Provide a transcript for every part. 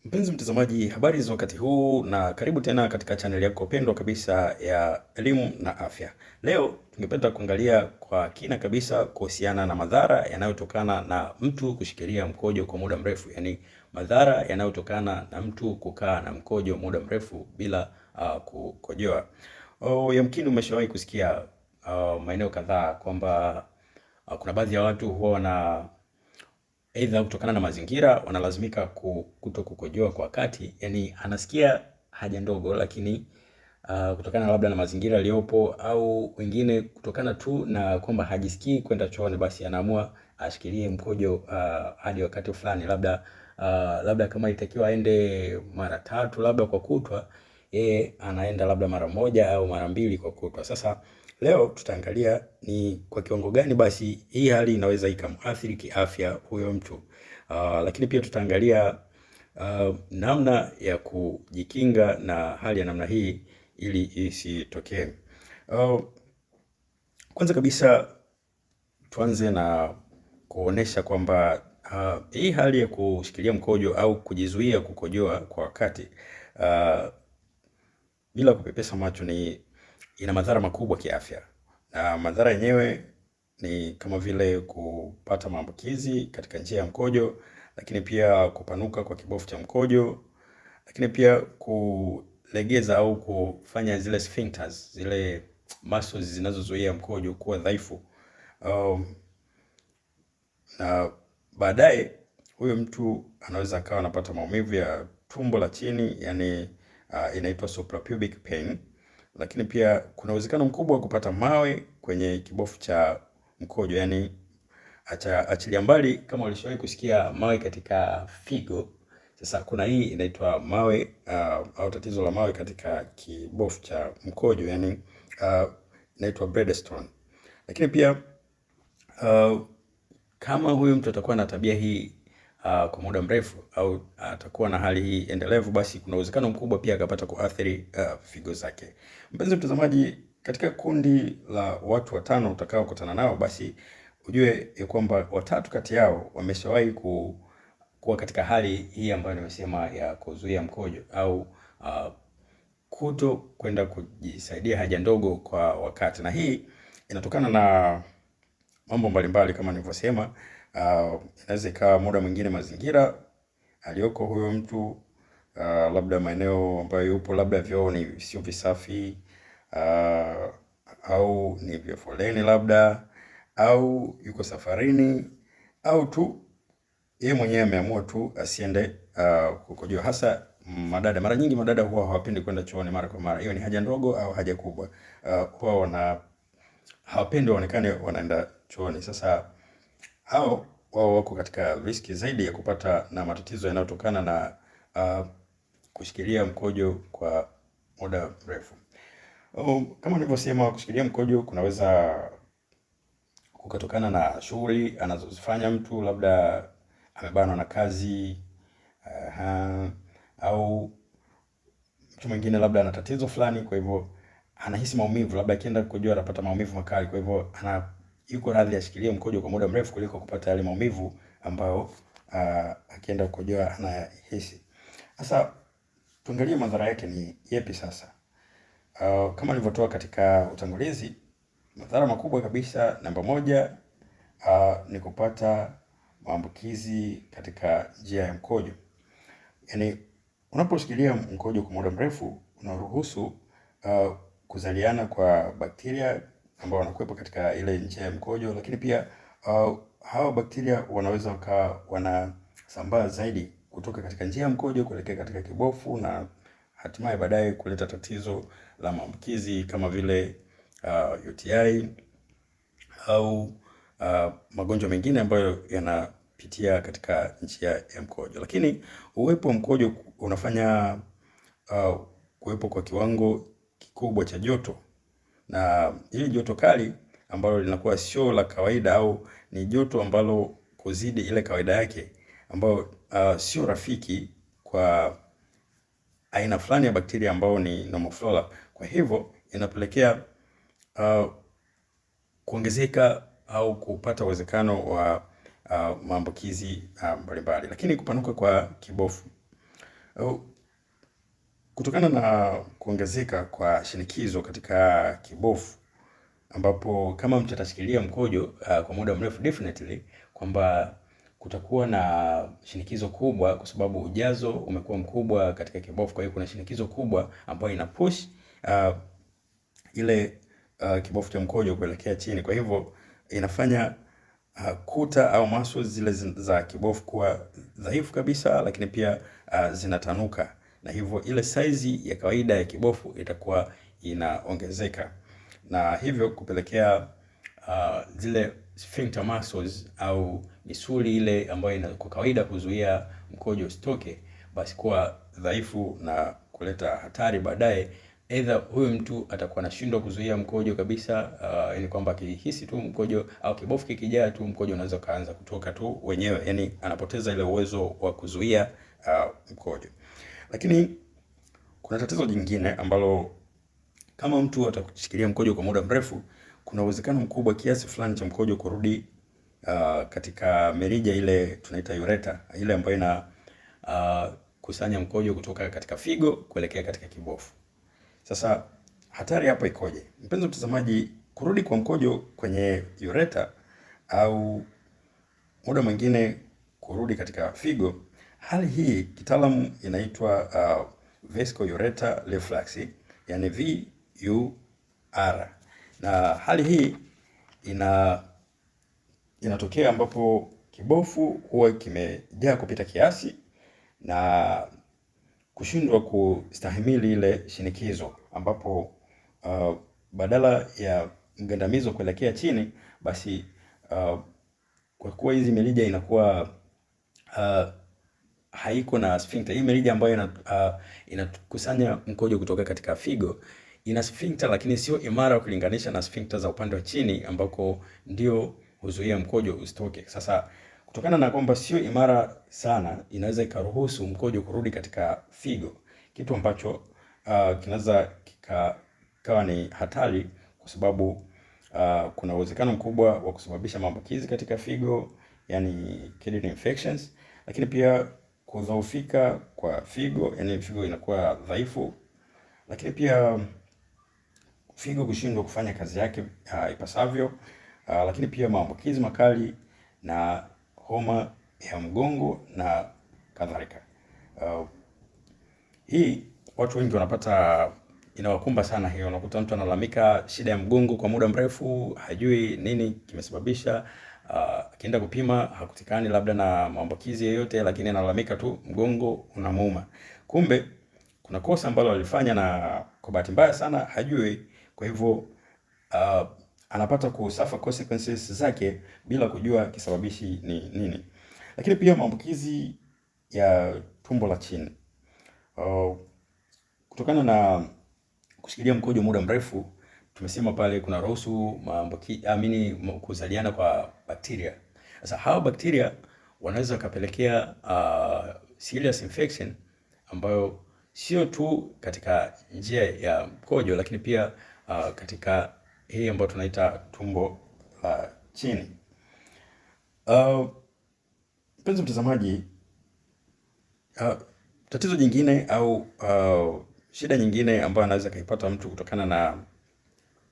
Mpenzi mtazamaji, habari za wakati huu na karibu tena katika chaneli yako pendwa kabisa ya elimu na afya. Leo tungependa kuangalia kwa kina kabisa kuhusiana na madhara yanayotokana na mtu kushikilia mkojo kwa muda mrefu, yaani madhara yanayotokana na mtu kukaa na mkojo muda mrefu bila kukojoa. Yamkini umeshawahi kusikia maeneo kadhaa kwamba kuna baadhi ya watu huwa aidha kutokana na mazingira wanalazimika kuto kukojoa kwa wakati, yani anasikia haja ndogo, lakini kutokana labda na mazingira yaliyopo, au wengine kutokana tu na kwamba hajisikii kwenda chooni, basi anaamua ashikilie mkojo hadi wakati fulani, labda kama itakiwa aende mara 3 labda kwa kutwa, yeye anaenda labda mara 1 au mara 2 kwa kutwa. Sasa leo tutaangalia ni kwa kiwango gani basi hii hali inaweza ikamuathiri kiafya huyo mtu. Lakini pia tutaangalia namna ya kujikinga na hali ya namna hii ili isitokee. Kwanza kabisa tuanze na kuonesha kwamba hii hali ya kushikilia mkojo au kujizuia kukojoa kwa wakati bila kupepesa macho ina madhara makubwa kiafya, na madhara yenyewe ni kama vile kupata maambukizi katika njia ya mkojo, lakini pia kupanuka kwa kibofu cha mkojo, lakini pia kulegeza au kufanya zile sphincters, zile muscles zinazozuia mkojo kuwa dhaifu. Na baadaye huyo mtu anaweza akawa anapata maumivu ya tumbo la chini, yani inaitwa suprapubic pain. Lakini pia kuna uwezekano mkubwa wa kupata mawe kwenye kibofu cha mkojo, yani achilia mbali kama ulishawahi kusikia mawe katika figo. Sasa kuna hii inaitwa mawe au tatizo la mawe katika kibofu cha mkojo, yani inaitwa Bredestone. Lakini pia kama huyu mtu atakuwa na tabia hii kwa muda mrefu au atakuwa na hali hii endelevu, basi kuna uwezekano mkubwa pia akapata kuathiri figo zake. Mpenzi mtazamaji, katika kundi la watu 5 utakao kutana nao, basi ujue ya kwamba 3 kati yao wameshawahi kuwa katika hali hii ambayo nimesema ya kuzuia mkojo au kuto kwenda kujisaidia haja ndogo kwa wakati, na hii inatokana na mambo mbalimbali kama nilivyosema. Inaweza ikawa muda mwingine mazingira aliyoko huyo mtu, labda maeneo ambayo yupo, labda vyoo ni sio visafi, au ni vya foleni labda, au yuko safarini, au tu yeye mwenyewe ameamua tu asiende kukojoa. Hasa madada, mara nyingi madada huwa hawapendi kwenda chooni mara kwa mara, hiyo ni haja ndogo au haja kubwa, huwa hawapendi waonekane wanaenda chooni. Sasa hao wao wako katika riski zaidi ya kupata na matatizo yanayotokana na kushikilia mkojo kwa muda mrefu. Kama nilivyosema, kushikilia mkojo kunaweza kukatokana na shughuli anazozifanya mtu, labda amebanwa na kazi, au mtu mwingine labda ana tatizo fulani, kwa hivyo anahisi maumivu, labda akienda kukojoa anapata maumivu makali, kwa hivyo yuko radhi ashikilie mkojo kwa muda mrefu kuliko kupata yale maumivu ambayo akienda kukojoa anahisi. Sasa tuangalie madhara yake ni yepi sasa. Kama nilivyotoa katika utangulizi, madhara makubwa kabisa, namba 1 ni kupata maambukizi katika njia ya mkojo. Yaani unaposhikilia mkojo kwa muda mrefu unaruhusu kuzaliana kwa bakteria ambao wanakuwepo katika ile njia ya mkojo, lakini pia hawa bakteria wanaweza wakawa wanasambaa zaidi kutoka katika njia ya mkojo kuelekea katika kibofu, na hatimaye baadaye kuleta tatizo la maambukizi kama vile UTI au magonjwa mengine ambayo yanapitia katika njia ya mkojo. Lakini uwepo wa mkojo unafanya kuwepo kwa kiwango kikubwa cha joto, na hili joto kali ambalo linakuwa sio la kawaida, au ni joto ambalo kuzidi ile kawaida yake, ambayo sio rafiki kwa aina fulani ya bakteria ambao ni normal flora. Kwa hivyo inapelekea kuongezeka au kupata uwezekano wa maambukizi mbalimbali. Lakini kupanuka kwa kibofu Kutokana na kuongezeka kwa shinikizo katika kibofu, ambapo kama mtu atashikilia mkojo kwa muda mrefu, definitely kwamba kutakuwa na shinikizo kubwa, kwa sababu ujazo umekuwa mkubwa katika kibofu. Kwa hiyo kuna shinikizo kubwa ambayo ina push ile kibofu cha mkojo kuelekea chini. Kwa hivyo inafanya kuta au muscles zile za kibofu kuwa dhaifu kabisa, lakini pia zinatanuka, na hivyo ile saizi ya kawaida ya kibofu itakuwa inaongezeka, na hivyo kupelekea zile sphincter muscles au misuli ile ambayo kwa kawaida kuzuia mkojo usitoke, basi kuwa dhaifu na kuleta hatari baadaye. Either huyu mtu atakuwa anashindwa kuzuia mkojo kabisa, yani kwamba akihisi tu mkojo au kibofu kikijaa tu mkojo unaweza kaanza kutoka tu wenyewe, yani anapoteza ile uwezo wa kuzuia mkojo. Lakini kuna tatizo jingine ambalo kama mtu atakushikilia mkojo kwa muda mrefu, kuna uwezekano mkubwa kiasi fulani cha mkojo kurudi katika mirija ile tunaita ureter, ile ambayo ina kusanya mkojo kutoka katika figo kuelekea katika kibofu. Sasa hatari hapa ikoje? Mpenzi mtazamaji, kurudi kwa mkojo kwenye ureter au muda mwingine kurudi katika figo, hali hii kitaalamu inaitwa vascular reflux, yani VUR. Na hali hii inatokea ambapo kibofu huwa kimejaa kupita kiasi na kushindwa kustahimili ile shinikizo, ambapo badala ya mgandamizo kuelekea chini, basi kwa kuwa hizi mirija inakuwa haiko na sphincter. Hii mirija ambayo inakusanya mkojo kutoka katika figo ina sphincter, lakini sio imara kulinganisha na sphincter za upande wa chini ambako ndio huzuia mkojo usitoke. Sasa kutokana na kwamba sio imara sana, inaweza ikaruhusu mkojo kurudi katika figo, kitu ambacho kinaweza kikawa ni hatari, kwa sababu kuna uwezekano mkubwa wa kusababisha maambukizi katika figo, yani kidney infections, lakini pia kudhoofika kwa figo, yani figo inakuwa dhaifu, lakini pia figo kushindwa kufanya kazi yake ipasavyo, lakini pia maambukizi makali na homa ya mgongo na kadhalika. Hii watu wengi wanapata, inawakumba sana hiyo. Unakuta mtu analalamika shida ya mgongo kwa muda mrefu, hajui nini kimesababisha. Akienda kupima hakutikani labda na maambukizi yoyote, lakini analalamika tu mgongo unamuuma. Kumbe kuna kosa ambalo alifanya na kwa bahati mbaya sana hajui. Kwa hivyo anapata kusuffer consequences zake bila kujua kisababishi ni nini. Lakini pia maambukizi ya tumbo la chini, kutokana na kushikilia mkojo muda mrefu, tumesema pale kuna ruhusu kuzaliana kwa bakteria. Sasa hao bakteria wanaweza kapelekea serious infection ambayo sio tu katika njia ya mkojo, lakini pia katika hii ambayo tunaita tumbo la chini. Mpenzi mtazamaji, tatizo jingine au shida nyingine ambayo anaweza kaipata mtu kutokana na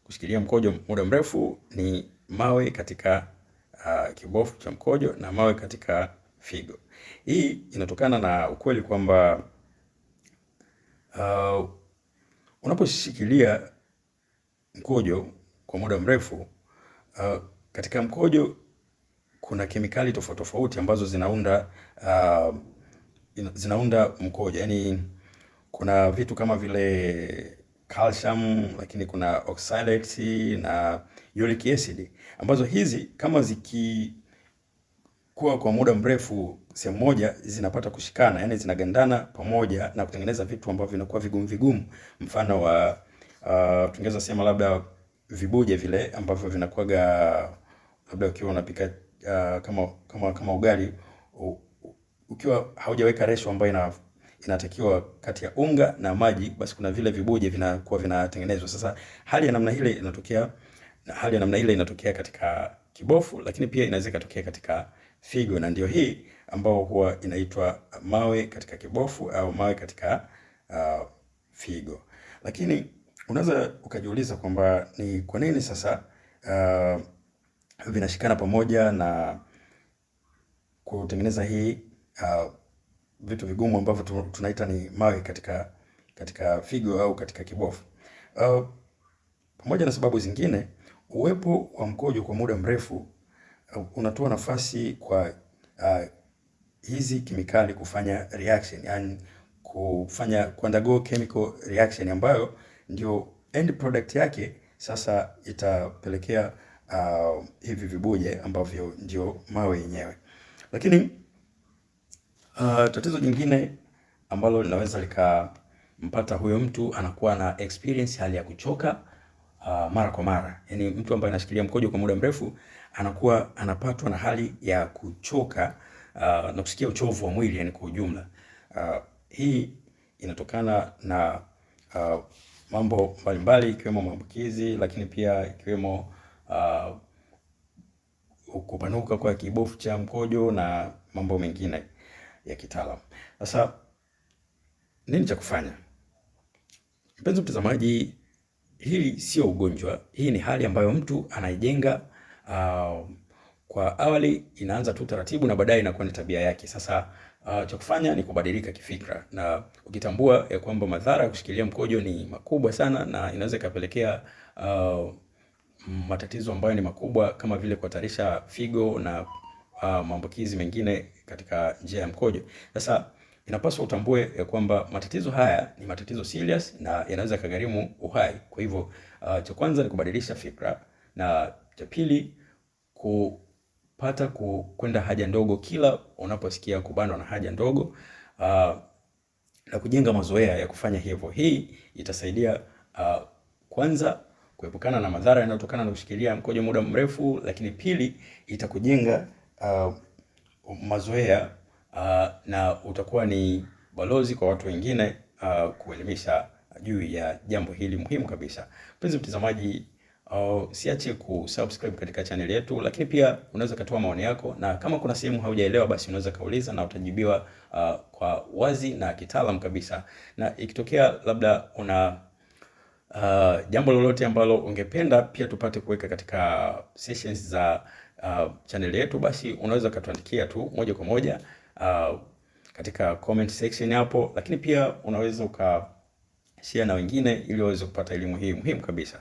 kushikilia mkojo muda mrefu ni mawe katika kibofu cha mkojo na mawe katika figo. Hii inatokana na ukweli kwamba unaposhikilia mkojo kwa muda mrefu, katika mkojo kuna kemikali tofauti tofauti ambazo zinaunda mkojo. Yani kuna vitu kama vile calcium, lakini kuna oxalates na uric acid, ambazo hizi kama zikikuwa kwa muda mrefu sehemu moja zinapata kushikana, yani zinagandana pamoja na kutengeneza vitu ambavyo vinakuwa vigumu vigumu. Mfano wa tungeweza sema labda vibuje vile ambavyo vinakuwaga labda ukiwa unapika kama ugali, ukiwa haujaweka ratio ambayo inatakiwa kati ya unga na maji, basi kuna vile vibuje vinakuwa vinatengenezwa. Sasa hali ya namna ile inatokea katika kibofu, lakini pia inaweza ikatokea katika figo, na ndio hii ambao huwa inaitwa mawe katika kibofu au mawe katika figo. Lakini unaweza ukajiuliza kwamba ni kwa nini sasa vinashikana pamoja na kutengeneza hii vitu vigumu ambavyo tunaita ni mawe katika figo au katika kibofu. Pamoja na sababu zingine, uwepo wa mkojo kwa muda mrefu unatoa nafasi kwa hizi kemikali kufanya reaction, yani undergo chemical reaction ambayo ndio end product yake sasa itapelekea hivi vibuje ambavyo ndio mawe yenyewe. Lakini tatizo jingine ambalo linaweza likampata huyo mtu, anakuwa na experience hali ya kuchoka mara kwa mara. Yani mtu ambaye anashikilia mkojo kwa muda mrefu anakuwa anapatwa na hali ya kuchoka na kusikia uchovu wa mwili, yani kwa ujumla. Hii inatokana na mambo mbalimbali ikiwemo maambukizi, lakini pia ikiwemo kupanuka kwa kibofu cha mkojo na mambo mengine ya kitaalamu. Sasa nini cha kufanya? Mpenzi mtazamaji, hili sio ugonjwa. Hii ni hali ambayo mtu anaijenga kwa awali, inaanza tu taratibu na baadaye inakuwa ni tabia yake. Sasa cha kufanya ni kubadilika kifikra, na ukitambua ya kwamba madhara ya kushikilia mkojo ni makubwa sana na inaweza ikapelekea matatizo ambayo ni makubwa kama vile kuhatarisha figo na maambukizi mengine katika njia ya mkojo. Sasa inapaswa utambue ya kwamba matatizo haya ni matatizo serious na yanaweza kugharimu uhai. Kwa hivyo cha kwanza ni kubadilisha fikra, na cha pili kupata kwenda haja ndogo kila unaposikia kubanwa na haja ndogo, na kujenga mazoea ya kufanya hivyo. Hii itasaidia kwanza kuepukana na madhara yanayotokana na kushikilia mkojo muda mrefu, lakini pili itakujenga mazoea na utakuwa ni balozi kwa watu wengine kuelimisha juu ya jambo hili muhimu kabisa. Mpenzi mtazamaji, usiache kusubscribe katika channel yetu, lakini pia unaweza kutoa maoni yako, na kama kuna sehemu haujaelewa basi unaweza kauliza na utajibiwa kwa wazi na kitaalamu kabisa. Na ikitokea labda una jambo lolote ambalo ungependa pia tupate kuweka katika sessions za channel yetu, basi unaweza kutuandikia tu moja kwa moja katika comment section hapo, lakini pia unaweza share na wengine ili waweze kupata elimu hii muhimu kabisa.